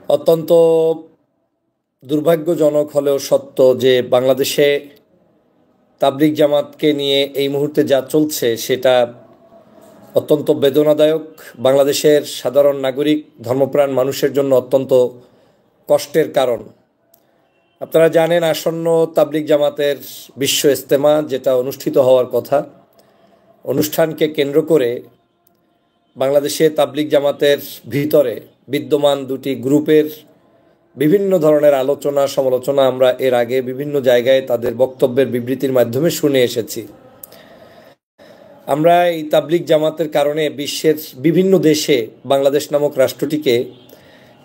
অত্যন্ত দুর্ভাগ্যজনক হলেও সত্য যে বাংলাদেশে তাবলিগ জামাতকে নিয়ে এই মুহূর্তে যা চলছে সেটা অত্যন্ত বেদনাদায়ক। বাংলাদেশের সাধারণ নাগরিক ধর্মপ্রাণ মানুষের জন্য অত্যন্ত কষ্টের কারণ। আপনারা জানেন আসন্ন তাবলিগ জামাতের বিশ্ব ইজতেমা যেটা অনুষ্ঠিত হওয়ার কথা, অনুষ্ঠানকে কেন্দ্র করে বাংলাদেশে তাবলিগ জামাতের ভিতরে বিদ্যমান দুটি গ্রুপের বিভিন্ন ধরনের আলোচনা সমালোচনা আমরা এর আগে বিভিন্ন জায়গায় তাদের বক্তব্যের বিবৃতির মাধ্যমে শুনে এসেছি। আমরা এই তাবলিগ জামাতের কারণে বিশ্বের বিভিন্ন দেশে বাংলাদেশ নামক রাষ্ট্রটিকে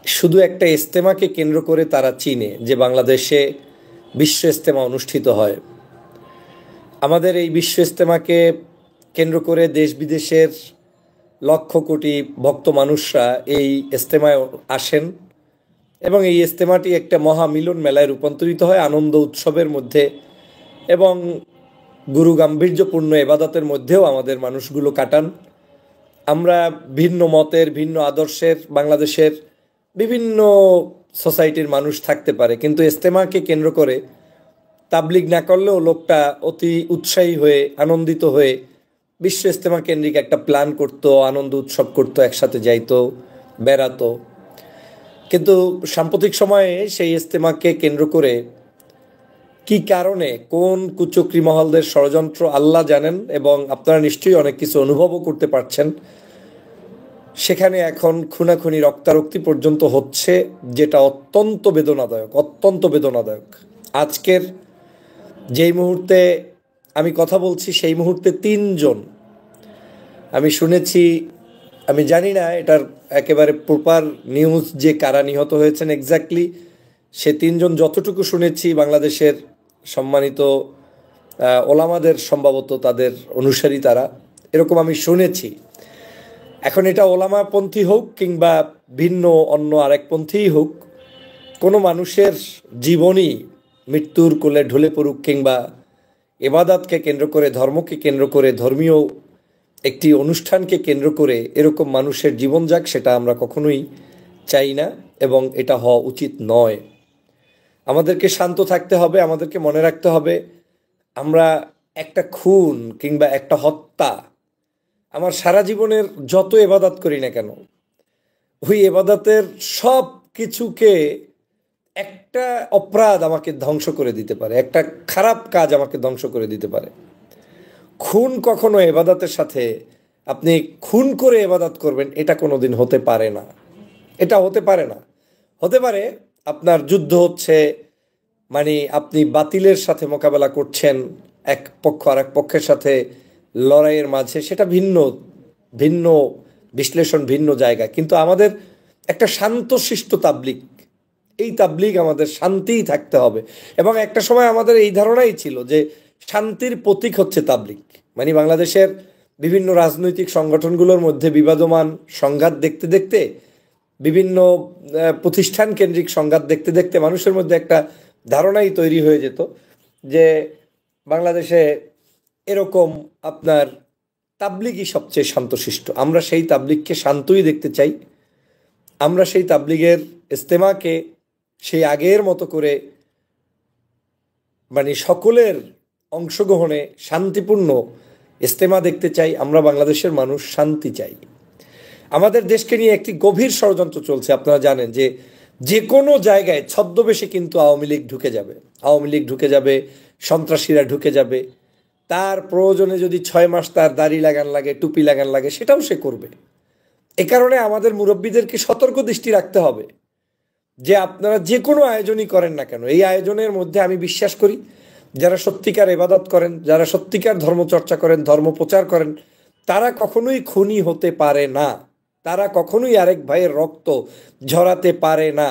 শুধু একটা ইজতেমাকে কেন্দ্র করে তারা চিনে যে বাংলাদেশে বিশ্ব ইজতেমা অনুষ্ঠিত হয়। আমাদের এই বিশ্ব ইজতেমাকে কেন্দ্র করে দেশ বিদেশের লক্ষ কোটি ভক্ত মানুষরা এই ইজতেমায় আসেন এবং এই ইজতেমাটি একটা মহা মিলন মেলায় রূপান্তরিত হয় আনন্দ উৎসবের মধ্যে, এবং গুরু গাম্ভীর্যপূর্ণ ইবাদতের মধ্যেও আমাদের মানুষগুলো কাটান। আমরা ভিন্ন মতের ভিন্ন আদর্শের বাংলাদেশের বিভিন্ন সোসাইটির মানুষ থাকতে পারে, কিন্তু ইজতেমাকে কেন্দ্র করে তাবলিগ না করলেও লোকটা অতি উৎসাহী হয়ে আনন্দিত হয়ে বিশ্ব ইজতেমা কেন্দ্রিক একটা প্ল্যান করতো, আনন্দ উৎসব করতো, একসাথে যাইতো, বেড়াতো। কিন্তু সাম্প্রতিক সময়ে সেই ইজতেমাকে কেন্দ্র করে কি কারণে কোন কুচক্রী মহলদের ষড়যন্ত্র আল্লাহ জানেন, এবং আপনারা নিশ্চয়ই অনেক কিছু অনুভবও করতে পারছেন, সেখানে এখন খুনাখুনি রক্তারক্তি পর্যন্ত হচ্ছে, যেটা অত্যন্ত বেদনাদায়ক, অত্যন্ত বেদনাদায়ক। আজকের যেই মুহূর্তে আমি কথা বলছি সেই মুহূর্তে তিনজন আমি শুনেছি, আমি জানি না এটার একেবারে প্রপার নিউজ যে কারা নিহত হয়েছেন এক্স্যাক্টলি, সে তিনজন যতটুকু শুনেছি বাংলাদেশের সম্মানিত ওলামাদের সম্ভবত তাদের অনুসারী তারা, এরকম আমি শুনেছি। এখন এটা ওলামাপন্থী হোক কিংবা ভিন্ন অন্য আরেক পন্থীই হোক, কোনো মানুষের জীবনই মৃত্যুর কোলে ঢলে পড়ুক কিংবা ইবাদতকে কেন্দ্র করে, ধর্মকে কেন্দ্র করে, ধর্মীয় একটি অনুষ্ঠানকে কেন্দ্র করে এরকম মানুষের জীবন যাক, সেটা আমরা কখনোই চাই না এবং এটা হওয়া উচিত নয়। আমাদেরকে শান্ত থাকতে হবে, আমাদেরকে মনে রাখতে হবে আমরা একটা খুন কিংবা একটা হত্যা, আমার সারা জীবনের যত ইবাদত করি না কেন, ওই ইবাদতের সব কিছুকে একটা অপরাধ আমাকে ধ্বংস করে দিতে পারে, একটা খারাপ কাজ আমাকে ধ্বংস করে দিতে পারে। খুন কখনো ইবাদতের সাথে, আপনি খুন করে ইবাদত করবেন, এটা কোনোদিন হতে পারে না, এটা হতে পারে না। হতে পারে আপনার যুদ্ধ হচ্ছে, মানে আপনি বাতিলের সাথে মোকাবেলা করছেন, এক পক্ষ আর এক পক্ষের সাথে লড়াইয়ের মাঝে, সেটা ভিন্ন ভিন্ন বিশ্লেষণ, ভিন্ন জায়গা। কিন্তু আমাদের একটা শান্তশিষ্ট তাবলিগ, এই তাবলিগ আমাদের শান্তিই থাকতে হবে। এবং একটা সময় আমাদের এই ধারণাই ছিল যে শান্তির প্রতীক হচ্ছে তাবলিগ। মানে বাংলাদেশের বিভিন্ন রাজনৈতিক সংগঠনগুলোর মধ্যে বিবাদমান সংঘাত দেখতে দেখতে, বিভিন্ন প্রতিষ্ঠান কেন্দ্রিক সংঘাত দেখতে দেখতে মানুষের মধ্যে একটা ধারণাই তৈরি হয়ে যেত যে বাংলাদেশে এরকম আপনার তাবলিগই সবচেয়ে শান্তশিষ্ট। আমরা সেই তাবলিগকে শান্তই দেখতে চাই। আমরা সেই তাবলিগের ইজতেমাকে সেই আগের মতো করে, মানে সকলের অংশগ্রহণে শান্তিপূর্ণ ইজতেমা দেখতে চাই। আমরা বাংলাদেশের মানুষ শান্তি চাই। আমাদের দেশকে নিয়ে একটি গভীর ষড়যন্ত্র চলছে। আপনারা জানেন যে যে কোনো জায়গায় ছদ্মবেশে কিন্তু আওয়ামী লীগ ঢুকে যাবে, আওয়ামী লীগ ঢুকে যাবে, সন্ত্রাসীরা ঢুকে যাবে। তার প্রয়োজনে যদি 6 মাস তার দাড়ি লাগান লাগে, টুপি লাগান লাগে, সেটাও সে করবে। এ কারণে আমাদের মুরব্বীদেরকে সতর্ক দৃষ্টি রাখতে হবে যে আপনারা যে কোনো আয়োজনই করেন না কেন, এই আয়োজনের মধ্যে আমি বিশ্বাস করি যারা সত্যিকার ইবাদত করেন, যারা সত্যিকার ধর্মচর্চা করেন, ধর্ম প্রচার করেন, তারা কখনোই খুনি হতে পারে না, তারা কখনোই আরেক ভাইয়ের রক্ত ঝরাতে পারে না।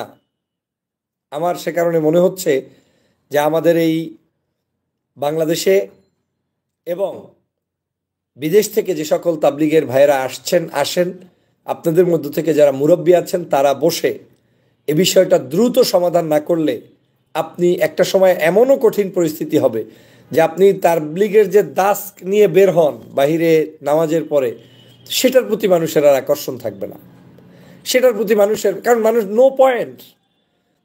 আমার সে কারণে মনে হচ্ছে যে আমাদের এই বাংলাদেশে এবং বিদেশ থেকে যে সকল তাবলিগের ভাইয়েরা আসেন, আপনাদের মধ্য থেকে যারা মুরব্বী আছেন, তারা বসে এ বিষয়টা দ্রুত সমাধান না করলে আপনি একটা সময় এমনও কঠিন পরিস্থিতি হবে যে আপনি তাবলিগের যে দাস নিয়ে বের হন বাহিরে নামাজের পরে, সেটার প্রতি মানুষের আর আকর্ষণ থাকবে না। সেটার প্রতি মানুষের, কারণ মানুষ নো পয়েন্ট,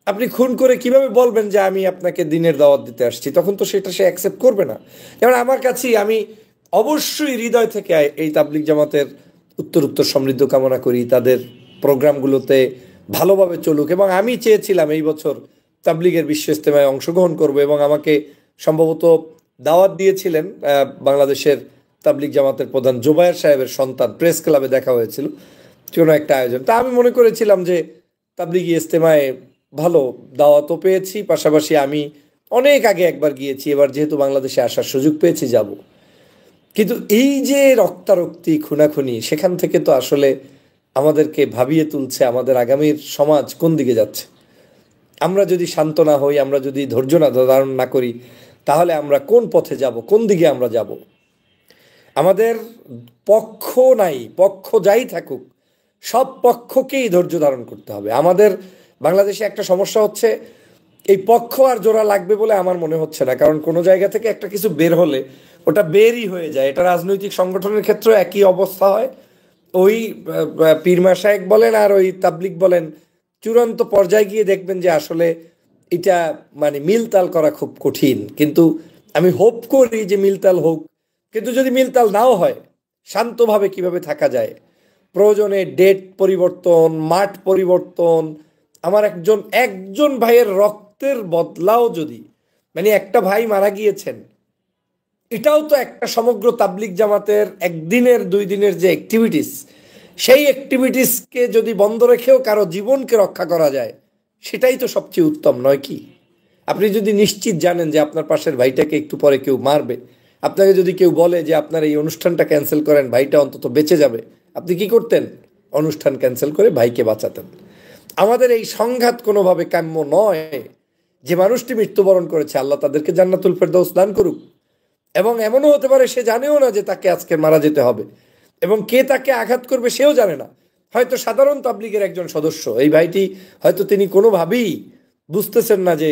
আপনি খুন করে কিভাবে বলবেন যে আমি আপনাকে দিনের দাওয়াত দিতে আসছি, তখন তো সেটা সে অ্যাকসেপ্ট করবে না। যেমন আমার কাছেই, আমি অবশ্যই হৃদয় থেকে এই তাবলিগ জামাতের উত্তর সমৃদ্ধ কামনা করি, তাদের প্রোগ্রামগুলোতে ভালোভাবে চলুক, এবং আমি চেয়েছিলাম এই বছর তাবলিগের বিশ্ব ইজতেমায় অংশগ্রহণ করব, এবং আমাকে সম্ভবত দাওয়াত দিয়েছিলেন বাংলাদেশের তাবলিগ জামাতের প্রধান জোবায়ের সাহেবের সন্তান, প্রেস ক্লাবে দেখা হয়েছিল কোনো একটা আয়োজন। তা আমি মনে করেছিলাম যে তাবলিগি ইজতেমায় ভালো দাওয়াতও পেয়েছি, পাশাপাশি আমি অনেক আগে একবার গিয়েছি, এবার যেহেতু বাংলাদেশে আসার সুযোগ পেয়েছি যাব। কিন্তু এই যে রক্তারক্তি, খুনাখুনি, সেখান থেকে তো আসলে আমাদেরকে ভাবিয়ে তুলছে আমাদের আগামীর সমাজ কোন দিকে যাচ্ছে। আমরা যদি শান্ত না হই, আমরা যদি ধৈর্য না ধারণ না করি, তাহলে আমরা কোন পথে যাব, কোন দিকে আমরা যাব। আমাদের পক্ষ নাই, পক্ষ যাই থাকুক, সব পক্ষকেই ধৈর্য ধারণ করতে হবে। আমাদের বাংলাদেশে একটা সমস্যা হচ্ছে, এই পক্ষ আর জোড়া লাগবে বলে আমার মনে হচ্ছে না, কারণ কোনো জায়গা থেকে একটা কিছু বের হলে ওটা বেরই হয়ে যায়। এটা রাজনৈতিক সংগঠনের ক্ষেত্রে একই অবস্থা হয়। ওই পীর মাশায়েখ বলেন আর ওই তাবলিগ বলেন, চূড়ান্ত পর্যায়ে গিয়ে দেখবেন যে আসলে এটা মানে মিলতাল করা খুব কঠিন। কিন্তু আমি হোপ করি যে মিলতাল হোক, কিন্তু যদি মিলতাল নাও হয়, শান্তভাবে কিভাবে থাকা যায়, প্রয়োজনে ডেট পরিবর্তন, মাঠ পরিবর্তন, আমার একজন ভাইয়ের রক্তের বদলাও যদি, মানে একটা ভাই মারা গিয়েছেন, এটাও তো একটা সমগ্র তাবলিগ জামাতের একদিনের 2 দিনের যে অ্যাক্টিভিটিস, সেই অ্যাক্টিভিটিসকে যদি বন্ধ রেখেও কারো জীবনকে রক্ষা করা যায়, সেটাই তো সবচেয়ে উত্তম, নয় কি? আপনি যদি নিশ্চিত জানেন যে আপনার পাশের ভাইটাকে একটু পরে কেউ মারবে, আপনাকে যদি কেউ বলে যে আপনার এই অনুষ্ঠানটা ক্যান্সেল করেন, ভাইটা অন্তত বেঁচে যাবে, আপনি কি করতেন? অনুষ্ঠান ক্যান্সেল করে ভাইকে বাঁচাতেন। আমাদের এই সংঘাত কোনোভাবে কাম্য নয়। যে মানুষটি মৃত্যুবরণ করেছে, আল্লাহ তাদেরকে জান্নাতুল ফেরদাউস দান করুক। এবং এমনও হতে পারে সে জানেও না যে তাকে আজকে মারা যেতে হবে, এবং কে তাকে আঘাত করবে সেও জানে না। হয়তো সাধারণ তাবলিগের একজন সদস্য, এই ভাইটি হয়তো তিনি কোনোভাবেই বুঝতেছেন না যে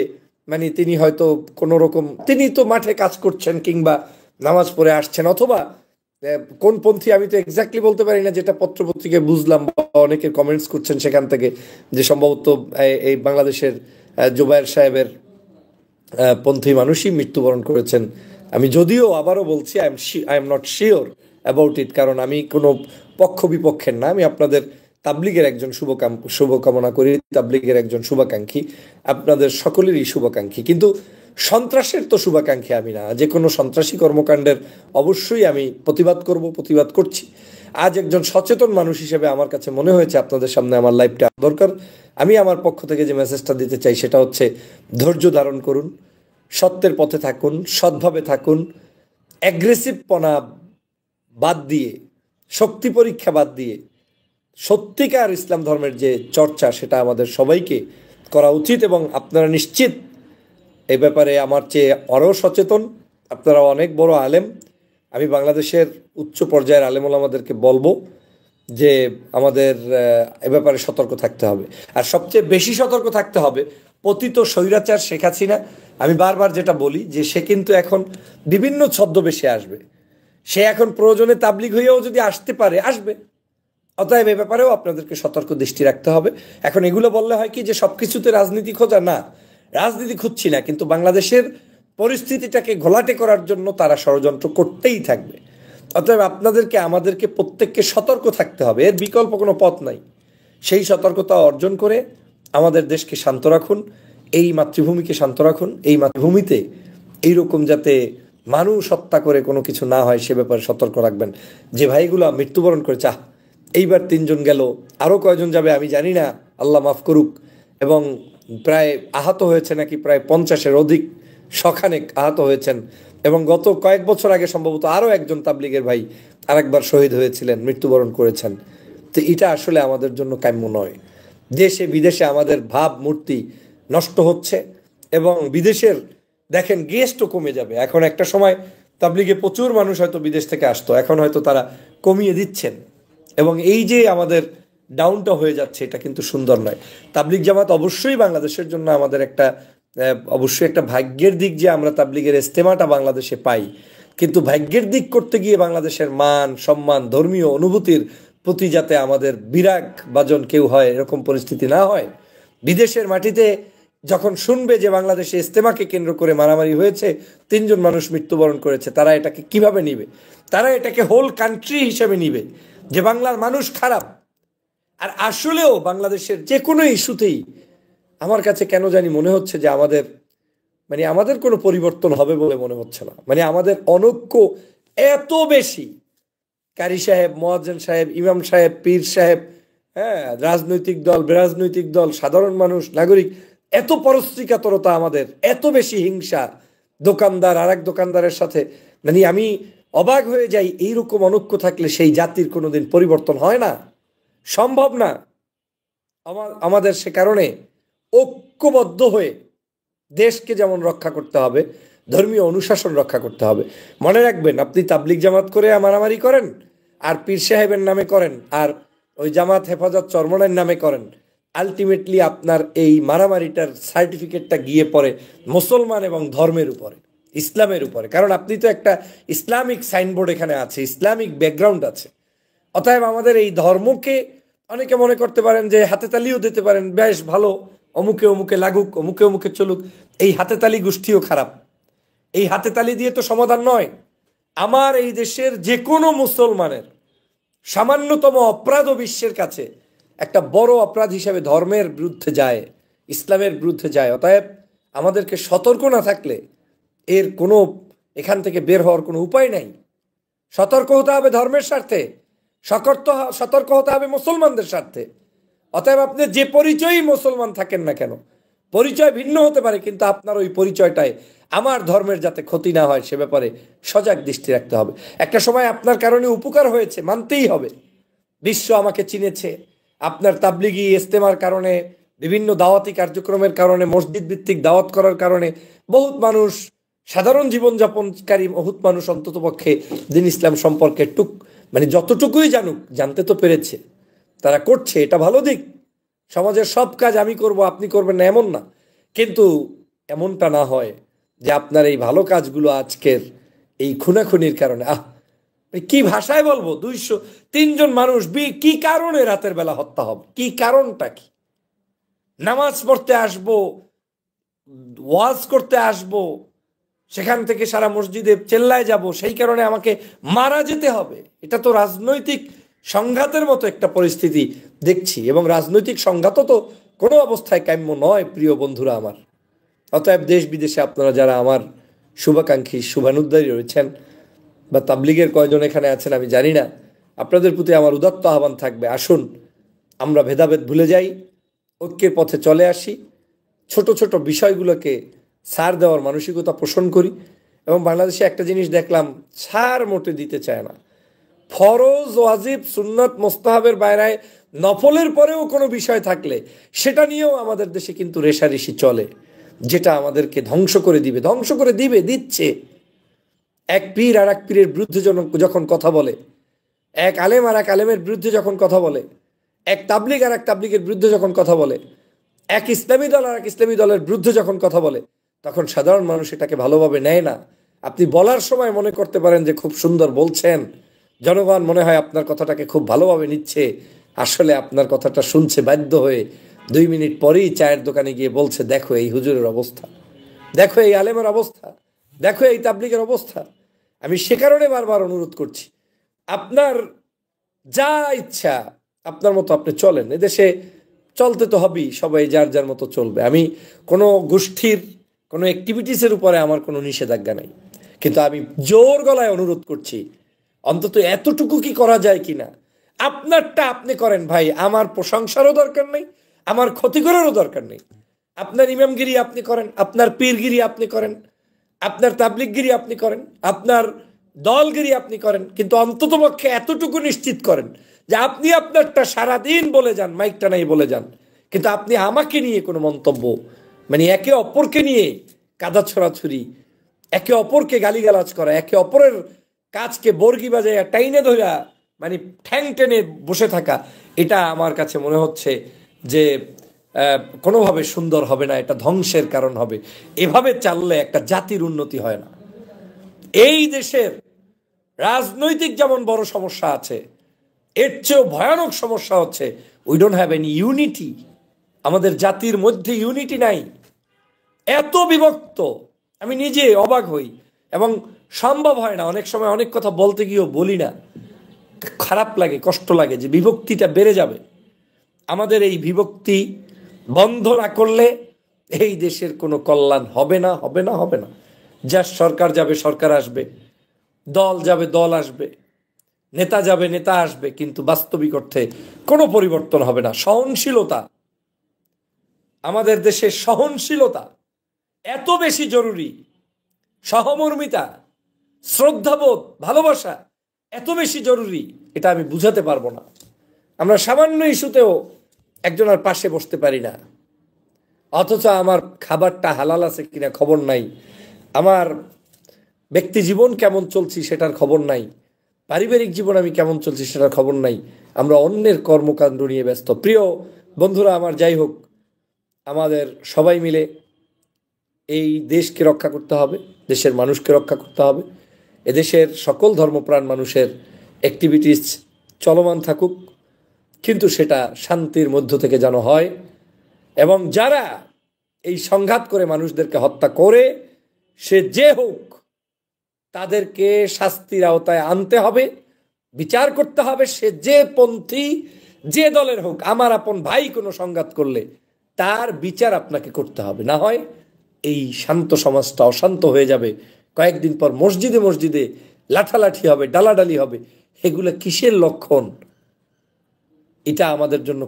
মানে তিনি হয়তো কোনো রকম, তিনি তো মাঠে কাজ করছেন কিংবা নামাজ পড়ে আসছেন, অথবা কোন পন্থী আমি তো এক্স্যাক্টলি বলতে পারি না, যেটা পত্রপত্রিকায় বুঝলাম বা অনেকের কমেন্টস করছেন সেখান থেকে, যে সম্ভবত এই বাংলাদেশের জোবায়ের সাহেবের পন্থী মানুষই মৃত্যুবরণ করেছেন। আমি যদিও আবারও বলছি, I am not sure about it, কারণ আমি কোনো পক্ষ বিপক্ষের না। আমি আপনাদের তাবলিগের একজন শুভকামনা করি, তাবলিগের একজন শুভাকাঙ্ক্ষী, আপনাদের সকলেরই শুভাকাঙ্ক্ষী। কিন্তু সন্ত্রাসের তো শুভাকাঙ্ক্ষী আমি না। যে কোনো সন্ত্রাসী কর্মকাণ্ডের অবশ্যই আমি প্রতিবাদ করছি। আজ একজন সচেতন মানুষ হিসেবে আমার কাছে মনে হয়েছে আপনাদের সামনে আমার লাইভটা দরকার। আমি আমার পক্ষ থেকে যে মেসেজটা দিতে চাই সেটা হচ্ছে, ধৈর্য ধারণ করুন, সত্যের পথে থাকুন, সৎভাবে থাকুন, অ্যাগ্রেসিভপনা বাদ দিয়ে, শক্তি পরীক্ষা বাদ দিয়ে সত্যিকার ইসলাম ধর্মের যে চর্চা, সেটা আমাদের সবাইকে করা উচিত। এবং আপনারা নিশ্চিত এই ব্যাপারে আমার চেয়ে আরও সচেতন, আপনারা অনেক বড় আলেম। আমি বাংলাদেশের উচ্চ পর্যায়ের আলেম ওলামাদেরকে বলবো যে আমাদের এ ব্যাপারে সতর্ক থাকতে হবে। আর সবচেয়ে বেশি সতর্ক থাকতে হবে পতিত স্বৈরাচার শেখ হাসিনা। আমি বারবার যেটা বলি যে সে কিন্তু এখন বিভিন্ন ছদ্মবেশে আসবে। সে এখন প্রয়োজনে তাবলিগ হয়েও যদি আসতে পারে, আসবে। অতএব এ ব্যাপারেও আপনাদেরকে সতর্ক দৃষ্টি রাখতে হবে। এখন এগুলো বললে হয় কি যে সব কিছুতে রাজনীতি খোঁজা, না, রাজনীতি খুঁজছি না, কিন্তু বাংলাদেশের পরিস্থিতিটাকে ঘোলাটে করার জন্য তারা ষড়যন্ত্র করতেই থাকবে। অতএব আপনাদেরকে, আমাদেরকে প্রত্যেককে সতর্ক থাকতে হবে, এর বিকল্প কোনো পথ নাই। সেই সতর্কতা অর্জন করে আমাদের দেশকে শান্ত রাখুন, এই মাতৃভূমিকে শান্ত রাখুন। এই মাতৃভূমিতে এইরকম যাতে মানুষ হত্যা করে কোনো কিছু না হয় সে ব্যাপারে সতর্ক রাখবেন। যে ভাইগুলো মৃত্যুবরণ করেছে, এইবার 3 জন গেল, আরও কয়জন যাবে আমি জানি না, আল্লাহ মাফ করুক। এবং প্রায় আহত হয়েছে নাকি প্রায় 50-এর অধিক, শখানেক আহত হয়েছেন। এবং গত কয়েক বছর আগে সম্ভবত আরও একজন তাবলিগের ভাই আরেকবার শহীদ হয়েছিলেন, মৃত্যুবরণ করেছেন। তো এটা আসলে আমাদের জন্য কাম্য নয়। দেশে বিদেশে আমাদের ভাবমূর্তি নষ্ট হচ্ছে, এবং বিদেশের দেখেন গেস্টও কমে যাবে। এখন একটা সময় তাবলিগে প্রচুর মানুষ হয়তো বিদেশ থেকে আসতো, এখন হয়তো তারা কমিয়ে দিচ্ছেন। এবং এই যে আমাদের ডাউনটা হয়ে যাচ্ছে, এটা কিন্তু সুন্দর নয়। তাবলিগ জামাত অবশ্যই বাংলাদেশের জন্য আমাদের অবশ্যই একটা ভাগ্যের দিক যে আমরা তাবলিগের ইজতেমাটা বাংলাদেশে পাই। কিন্তু ভাগ্যের দিক করতে গিয়ে বাংলাদেশের মান সম্মান, ধর্মীয় অনুভূতির প্রতি যাতে আমাদের বিরাগ বাজন কেউ হয়, এরকম পরিস্থিতি না হয়। বিদেশের মাটিতে যখন শুনবে যে বাংলাদেশে ইজতেমাকে কেন্দ্র করে মারামারি হয়েছে, 3 জন মানুষ মৃত্যুবরণ করেছে, তারা এটাকে কিভাবে নিবে? তারা এটাকে হোল কান্ট্রি হিসেবে নিবে যে বাংলার মানুষ খারাপ। আর আসলেও বাংলাদেশের যে কোনো ইস্যুতেই আমার কাছে কেন জানি মনে হচ্ছে যে আমাদের কোনো পরিবর্তন হবে বলে মনে হচ্ছে না। আমাদের অনৈক্য এত বেশি, কারি সাহেব, মুয়াজ্জিন সাহেব, ইমাম সাহেব, পীর সাহেব, হ্যাঁ, রাজনৈতিক দল, বেরাজনৈতিক দল, সাধারণ মানুষ, নাগরিক, এত পরশ্রীকাতরতা, আমাদের এত বেশি হিংসা, দোকানদার আর এক দোকানদারের সাথে, আমি অবাক হয়ে যাই। এইরকম অনৈক্য থাকলে সেই জাতির কোনোদিন পরিবর্তন হয় না, সম্ভব না। আমাদের সে কারণে ঐক্যবদ্ধ হয়ে দেশকে যেমন রক্ষা করতে হবে, ধর্মীয় অনুশাসন রক্ষা করতে হবে। মনে রাখবেন, আপনি তাবলিগ জামাত করে মারামারি করেন, আর পীর সাহেবের নামে করেন, আর ওই জামাত হেফাজত চরমনের নামে করেন, আলটিমেটলি আপনার এই মারামারিটার সার্টিফিকেটটা গিয়ে পড়ে মুসলমান এবং ধর্মের উপরে, ইসলামের উপরে। কারণ আপনি তো একটা ইসলামিক সাইনবোর্ড এখানে আছে, ইসলামিক ব্যাকগ্রাউন্ড আছে। অতএব আমাদের এই ধর্মকে অনেকে মনে করতে পারেন যে হাতে তালিও দিতে পারেন, বেশ ভালো, অমুকে অমুকে লাগুক, অমুকে অমুকে চলুক। এই হাতে তালি গোষ্ঠীও খারাপ। এই হাতে তালি দিয়ে তো সমাধান নয়। আমার এই দেশের যে কোনো মুসলমানের সামান্যতম অপরাধও বিশ্বের কাছে একটা বড় অপরাধ হিসেবে ধর্মের বিরুদ্ধে যায়, ইসলামের বিরুদ্ধে যায়। অতএব আমাদেরকে সতর্ক না থাকলে এখান থেকে বের হওয়ার কোনো উপায় নাই। সতর্ক হতে হবে ধর্মের স্বার্থে, সতর্ক হতে হবে মুসলমানদের স্বার্থে। অতএব আপনি যে পরিচয়ই মুসলমান থাকেন না কেন, পরিচয় ভিন্ন হতে পারে, কিন্তু আপনার ওই পরিচয়টায় আমার ধর্মের যাতে ক্ষতি না হয় সে ব্যাপারে সজাগ দৃষ্টি রাখতে হবে। একটা সময় আপনার কারণে উপকার হয়েছে, মানতেই হবে। বিশ্ব আমাকে চিনেছে, আপনার তাবলিগি ইজতেমার কারণে, বিভিন্ন দাওয়াতি কার্যক্রমের কারণে, মসজিদ ভিত্তিক দাওয়াত করার কারণে বহুত মানুষ, সাধারণ জীবনযাপনকারী বহুত মানুষ অন্ততপক্ষে দিন ইসলাম সম্পর্কে যতটুকুই জানুক, জানতে তো পেরেছে, তারা করছে, এটা ভালো দিক। সমাজের সব কাজ আমি করব, আপনি করবেন না, এমন না। কিন্তু এমনটা না হয় যে আপনার এই ভালো কাজগুলো আজকের এই খুনাখুনির কারণে, কি ভাষায় বলবো, 3জন মানুষ কি কারণে রাতের বেলা হত্যা হবে? কি কারণটা কি? নামাজ পড়তে আসবো, ওয়াজ করতে আসবো, সেখান থেকে সারা মসজিদে চেল্লায় যাব, সেই কারণে আমাকে মারা যেতে হবে? এটা তো রাজনৈতিক সংঘাতের মতো একটা পরিস্থিতি দেখছি, এবং রাজনৈতিক সংঘাতও তো কোনো অবস্থায় কাম্য নয়, প্রিয় বন্ধুরা আমার। অতএব দেশ বিদেশে আপনারা যারা আমার শুভাকাঙ্ক্ষী, শুভানুদ্দারী রয়েছেন, বা তাবলিগের কয়জন এখানে আছেন আমি জানি না, আপনাদের প্রতি আমার উদাত্ত আহ্বান থাকবে, আসুন আমরা ভেদাভেদ ভুলে যাই, ঐক্যের পথে চলে আসি, ছোট ছোট বিষয়গুলোকে ছাড় দেওয়ার মানসিকতা পোষণ করি। এবং বাংলাদেশে একটা জিনিস দেখলাম, ছাড় মোটে দিতে চায় না। ফরজ, ওয়াজিব, সুন্নত, মোস্তাহাবের বাইরে নফলের পরেও কোনো বিষয় থাকলে সেটা নিয়েও আমাদের দেশে কিন্তু রেষারেষি চলে, যেটা আমাদেরকে ধ্বংস করে দিচ্ছে। এক পীর আর এক পীরের বিরুদ্ধে যখন কথা বলে, এক আলেম আর এক আলেমের বিরুদ্ধে যখন কথা বলে, এক তাবলিগ আর এক তাবলিগের বিরুদ্ধে যখন কথা বলে, এক ইসলামী দল আর এক ইসলামী দলের বিরুদ্ধে যখন কথা বলে, তখন সাধারণ মানুষ এটাকে ভালোভাবে নেয় না। আপনি বলার সময় মনে করতে পারেন যে খুব সুন্দর বলছেন, জনগণ মনে হয় আপনার কথাটাকে খুব ভালোভাবে নিচ্ছে, আসলে আপনার কথাটা শুনছে বাধ্য হয়ে। 2 মিনিট পরেই চায়ের দোকানে গিয়ে বলছে, দেখো এই হুজুরের অবস্থা, দেখো এই আলেমের অবস্থা, দেখো এই তাবলিগের অবস্থা। আমি সে কারণে বারবার অনুরোধ করছি, আপনার যা ইচ্ছা আপনার মতো আপনি চলেন। এদেশে চলতে তো হবেই, সবাই যার যার মতো চলবে। আমি কোনো গোষ্ঠীর কোনো অ্যাক্টিভিটিসের উপরে আমার কোনো নিষেধাজ্ঞা নাই, কিন্তু আমি জোর গলায় অনুরোধ করছি, অন্তত এতটুকু কি করা যায় কিনা, আপনারটা আপনি করেন ভাই, আমার প্রশংসারও দরকার নেই, আমার ক্ষতি করারও দরকার নেই। আপনার ইমামগিরি আপনি করেন, আপনার পীরগিরি আপনি করেন, আপনার তাবলিগগিরি আপনি করেন, আপনার দলগিরি আপনি করেন, কিন্তু অন্ততপক্ষে এতটুকু নিশ্চিত করেন যে আপনি আপনারটা সারাদিন বলে যান, মাইকটা নাই বলে যান, কিন্তু আপনি আমাকে নিয়ে কোনো মন্তব্য, একে অপরকে নিয়ে কাদা ছড়াছড়ি, একে অপরকে গালিগালাজ করা, একে অপরের কাজকে বর্গি বাজাইয়া টাইনে ধরা, ঠ্যাং টেনে বসে থাকা, এটা আমার কাছে মনে হচ্ছে যে কোনোভাবে সুন্দর হবে না, এটা ধ্বংসের কারণ হবে। এভাবে চাললে একটা জাতির উন্নতি হয় না। এই দেশের রাজনৈতিক যেমন বড় সমস্যা আছে, এর চেয়েও ভয়ানক সমস্যা হচ্ছে we don't have any unity. আমাদের জাতির মধ্যে ইউনিটি নাই, এত বিভক্ত। আমি নিজে অবাক হই এবং সম্ভব হয় না, অনেক সময় অনেক কথা বলতে গিয়েও বলি না, খারাপ লাগে, কষ্ট লাগে যে বিভক্তিটা বেড়ে যাবে। আমাদের এই বিভক্তি বন্ধ না করলে এই দেশের কোনো কল্যাণ হবে না, হবে না, হবে না। যা সরকার যাবে, সরকার আসবে, দল যাবে, দল আসবে, নেতা যাবে, নেতা আসবে, কিন্তু বাস্তবিক অর্থে কোনো পরিবর্তন হবে না। সহনশীলতা, আমাদের দেশে সহনশীলতা এত বেশি জরুরি, সহমর্মিতা, শ্রদ্ধাবোধ, ভালোবাসা এত বেশি জরুরি, এটা আমি বুঝাতে পারবো না। আমরা সামান্য ইস্যুতেও একজনের পাশে বসতে পারি না, অথচ আমার খাবারটা হালাল আছে কিনা খবর নাই, আমার ব্যক্তি জীবন কেমন চলছি সেটার খবর নাই, পারিবারিক জীবন আমি কেমন চলছি সেটার খবর নাই। আমরা অন্যের কর্মকাণ্ড নিয়ে ব্যস্ত। প্রিয় বন্ধুরা আমার, যাই হোক, আমাদের সবাই মিলে এই দেশকে রক্ষা করতে হবে, দেশের মানুষকে রক্ষা করতে হবে। এদেশের সকল ধর্মপ্রাণ মানুষের অ্যাক্টিভিটিস চলমান থাকুক, কিন্তু সেটা শান্তির মধ্য থেকে যেন হয়। এবং যারা এই সংঘাত করে মানুষদেরকে হত্যা করে, সে যে হোক, তাদেরকে শাস্তির আওতায় আনতে হবে, বিচার করতে হবে। সে যে পন্থী, যে দলের হোক, আমার আপন ভাই কোনো সংঘাত করলে তার বিচার আপনাকে করতে হবে। না হয় এই শান্ত সমাজটা অশান্ত হয়ে যাবে। কয়েকদিন পর মসজিদে মসজিদে লাঠালাঠি হবে, ডালাডালি হবে। এগুলো কিসের লক্ষণ? এটা আমাদের জন্য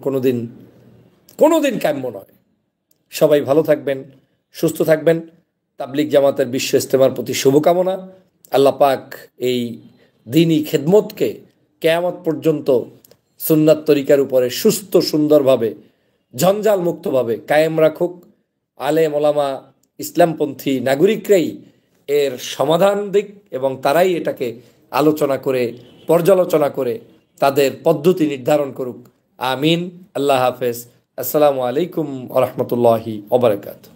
কোনোদিন কাম্য নয়। সবাই ভালো থাকবেন, সুস্থ থাকবেন। তাবলিগ জামাতের বিশ্ব ইজতেমার প্রতি শুভকামনা। আল্লাহ পাক এই দ্বীনি খেদমতকে কিয়ামত পর্যন্ত সুন্নাত তরিকার উপরে সুস্থ সুন্দরভাবে, ঝঞ্ঝাল মুক্তভাবে কায়েম রাখুক। আলেম ওলামা, ইসলামপন্থী নাগরিকরাই এর সমাধান দিক এবং তারাই এটাকে আলোচনা করে, পর্যালোচনা করে তাদের পদ্ধতি নির্ধারণ করুক। আমিন। আল্লাহ হাফেজ। আসসালামু আলাইকুম ওয়া রাহমাতুল্লাহি ওয়া বারাকাতুহু।